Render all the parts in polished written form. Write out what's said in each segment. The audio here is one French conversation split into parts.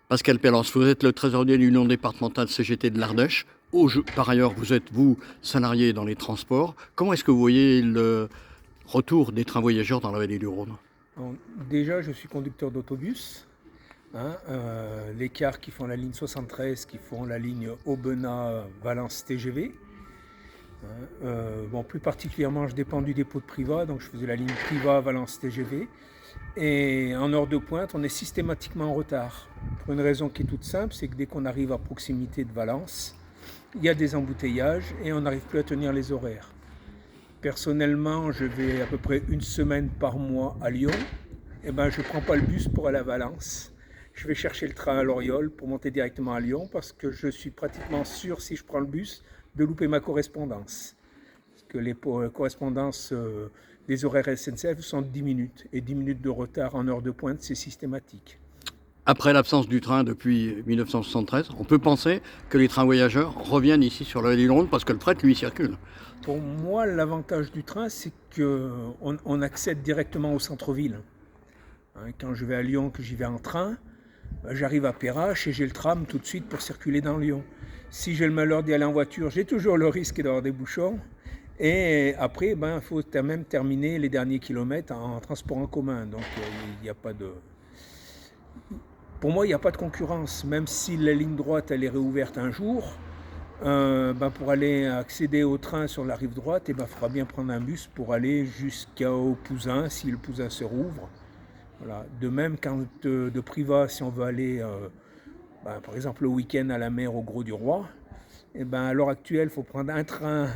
Pascal Pellance, vous êtes le trésorier de l'Union départementale CGT de l'Ardèche. Par ailleurs, vous êtes, vous, salarié dans les transports. Comment est-ce que vous voyez le retour des trains voyageurs dans la vallée du Rhône? Bon, déjà, je suis conducteur d'autobus. Les cars qui font la ligne 73, qui font la ligne Aubenas-Valence TGV. Plus particulièrement, je dépends du dépôt de Privas, donc je faisais la ligne Privas-Valence TGV. Et en heure de pointe, on est systématiquement en retard. Pour une raison qui est toute simple, c'est que dès qu'on arrive à proximité de Valence, il y a des embouteillages et on n'arrive plus à tenir les horaires. Personnellement, je vais à peu près une semaine par mois à Lyon. Je ne prends pas le bus pour aller à Valence. Je vais chercher le train à Loriol pour monter directement à Lyon parce que je suis pratiquement sûr, si je prends le bus, de louper ma correspondance. Parce que les correspondances des horaires SNCF sont de 10 minutes. Et 10 minutes de retard en heure de pointe, c'est systématique. Après l'absence du train depuis 1973, on peut penser que les trains voyageurs reviennent ici sur la vallée du Rhône parce que le fret, lui, circule. Pour moi, l'avantage du train, c'est qu'on accède directement au centre-ville. Quand je vais à Lyon, que j'y vais en train, j'arrive à Perrache et j'ai le tram tout de suite pour circuler dans Lyon. Si j'ai le malheur d'y aller en voiture, j'ai toujours le risque d'avoir des bouchons. Et après, il faut même terminer les derniers kilomètres en transport en commun. Donc, il n'y a pas de... Pour moi, il n'y a pas de concurrence. Même si la ligne droite, elle est réouverte un jour, pour aller accéder au train sur la rive droite, il faudra bien prendre un bus pour aller jusqu'au Pouzin, si le Pouzin se rouvre. Voilà. De même, quand de Privas, si on veut aller, par exemple, le week-end à la mer au Gros du Roi, à l'heure actuelle, il faut prendre un train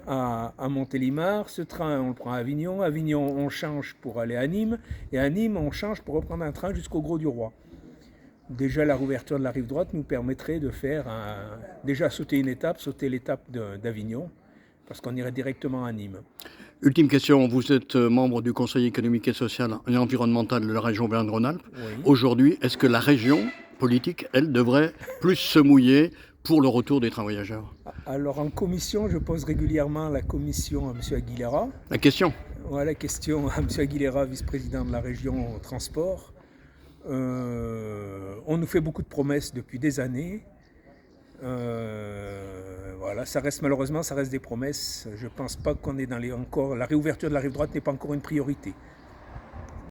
à Montélimar. Ce train, on le prend à Avignon. Avignon, on change pour aller à Nîmes. Et à Nîmes, on change pour reprendre un train jusqu'au Gros du Roi. Déjà, la rouverture de la rive droite nous permettrait de faire déjà sauter l'étape d'Avignon, parce qu'on irait directement à Nîmes. Ultime question, vous êtes membre du Conseil économique et social et environnemental de la région Auvergne-Rhône-Alpes. Oui. Aujourd'hui, est-ce que la région politique, elle, devrait plus se mouiller pour le retour des trains voyageurs? Alors en commission, je pose régulièrement la commission à M. Aguilera. La question. La question à M. Aguilera, vice-président de la région transport. On nous fait beaucoup de promesses depuis des années. Malheureusement, ça reste des promesses. Je ne pense pas qu'on est encore. La réouverture de la rive droite n'est pas encore une priorité.